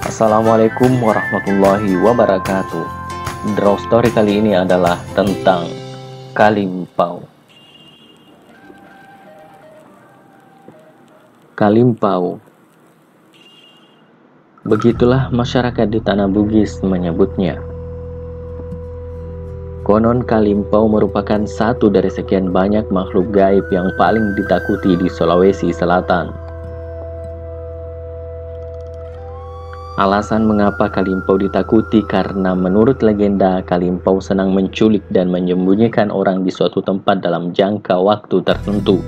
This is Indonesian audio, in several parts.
Assalamualaikum warahmatullahi wabarakatuh. Draw story kali ini adalah tentang Kalimpau. Kalimpau. Begitulah masyarakat di tanah Bugis menyebutnya. Konon Kalimpau merupakan satu dari sekian banyak makhluk gaib yang paling ditakuti di Sulawesi Selatan. Alasan mengapa Kalimpau ditakuti karena menurut legenda Kalimpau senang menculik dan menyembunyikan orang di suatu tempat dalam jangka waktu tertentu.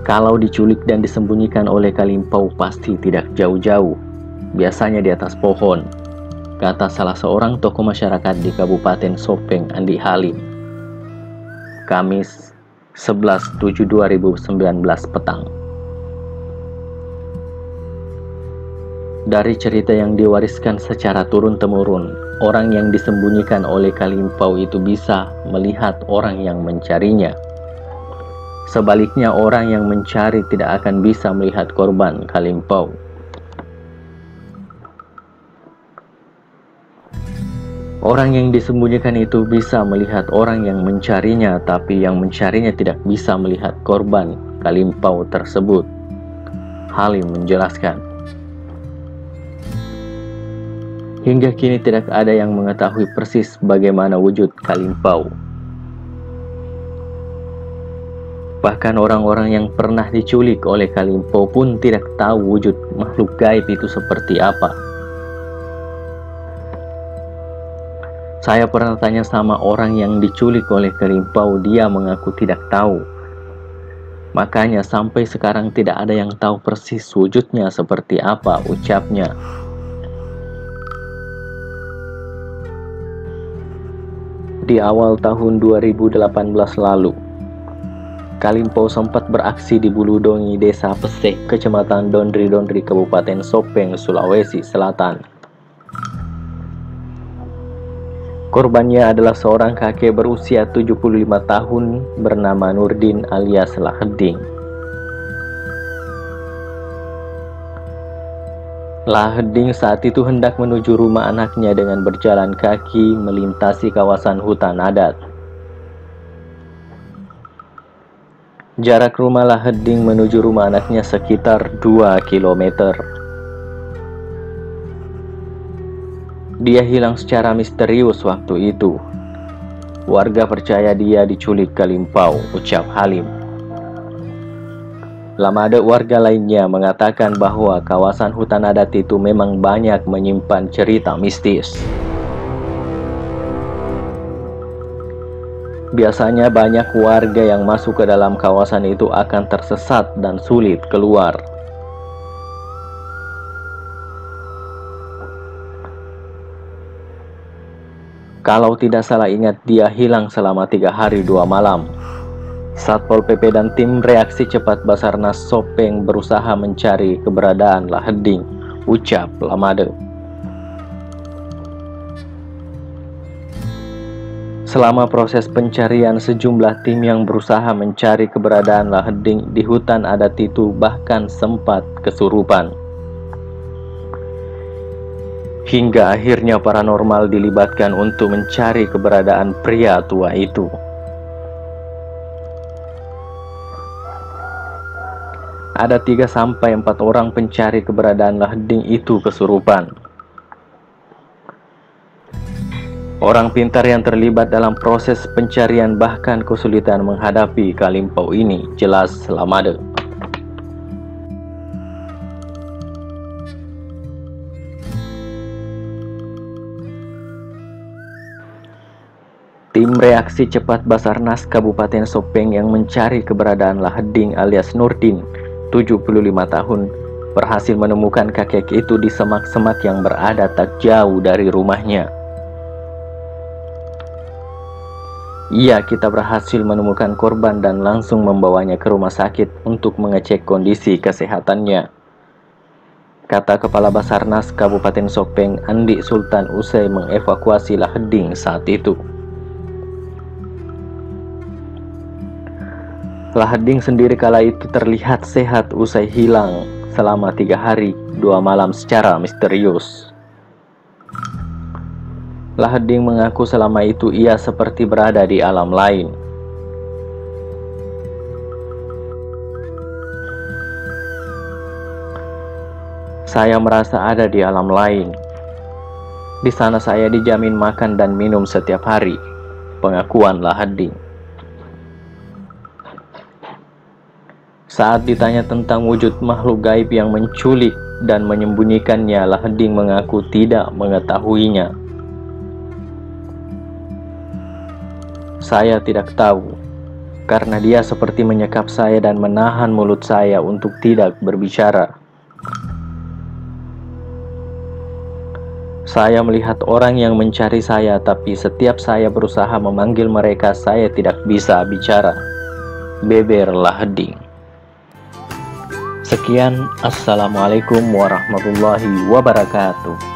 Kalau diculik dan disembunyikan oleh Kalimpau pasti tidak jauh-jauh, biasanya di atas pohon, kata salah seorang tokoh masyarakat di Kabupaten Sopeng, Andi Halim. Kamis 11/7/2019 petang. Dari cerita yang diwariskan secara turun-temurun, orang yang disembunyikan oleh Kalimpau itu bisa melihat orang yang mencarinya. Sebaliknya, orang yang mencari tidak akan bisa melihat korban Kalimpau. Orang yang disembunyikan itu bisa melihat orang yang mencarinya, tapi yang mencarinya tidak bisa melihat korban Kalimpau tersebut. Halim menjelaskan. Hingga kini tidak ada yang mengetahui persis bagaimana wujud Kalimpau. Bahkan orang-orang yang pernah diculik oleh Kalimpau pun tidak tahu wujud makhluk gaib itu seperti apa. Saya pernah tanya sama orang yang diculik oleh Kalimpau, dia mengaku tidak tahu. Makanya sampai sekarang tidak ada yang tahu persis wujudnya seperti apa, ucapnya. Di awal tahun 2018 lalu, Kalimpau sempat beraksi di Buludongi, Desa Pesek, Kecamatan Dondri-Dondri, Kabupaten Sopeng, Sulawesi Selatan. Korbannya adalah seorang kakek berusia 75 tahun bernama Nurdin alias Laheding. Laheding saat itu hendak menuju rumah anaknya dengan berjalan kaki melintasi kawasan hutan adat. Jarak rumah Laheding menuju rumah anaknya sekitar 2 km. Dia hilang secara misterius waktu itu. Warga percaya dia diculik Kalimpau, ucap Halim. Lamade warga lainnya mengatakan bahwa kawasan hutan adat itu memang banyak menyimpan cerita mistis. Biasanya banyak warga yang masuk ke dalam kawasan itu akan tersesat dan sulit keluar. Kalau tidak salah ingat, dia hilang selama 3 hari 2 malam. Satpol PP dan tim reaksi cepat Basarnas Sopeng berusaha mencari keberadaan Laheding, ucap Lamade. Selama proses pencarian, sejumlah tim yang berusaha mencari keberadaan Laheding di hutan adat itu bahkan sempat kesurupan. Hingga akhirnya paranormal dilibatkan untuk mencari keberadaan pria tua itu. Ada 3-4 orang pencari keberadaan Laheding itu kesurupan. Orang pintar yang terlibat dalam proses pencarian bahkan kesulitan menghadapi Kalimpau ini, jelas Lamade. Tim reaksi cepat Basarnas Kabupaten Sopeng yang mencari keberadaan Laheding alias Nurdin, 75 tahun, berhasil menemukan kakek itu di semak-semak yang berada tak jauh dari rumahnya. Iya, kita berhasil menemukan korban dan langsung membawanya ke rumah sakit untuk mengecek kondisi kesehatannya, kata Kepala Basarnas Kabupaten Sopeng, Andi Sultan, usai mengevakuasi Laheding saat itu. Laheding sendiri kala itu terlihat sehat usai hilang selama 3 hari 2 malam secara misterius. Lahading mengaku selama itu ia seperti berada di alam lain. Saya merasa ada di alam lain. Di sana saya dijamin makan dan minum setiap hari, pengakuan Lahading. Saat ditanya tentang wujud makhluk gaib yang menculik dan menyembunyikannya, Lahading mengaku tidak mengetahuinya. Saya tidak tahu, karena dia seperti menyekap saya dan menahan mulut saya untuk tidak berbicara. Saya melihat orang yang mencari saya, tapi setiap saya berusaha memanggil mereka, saya tidak bisa bicara, beber Lahading. Sekian, Assalamualaikum warahmatullahi wabarakatuh.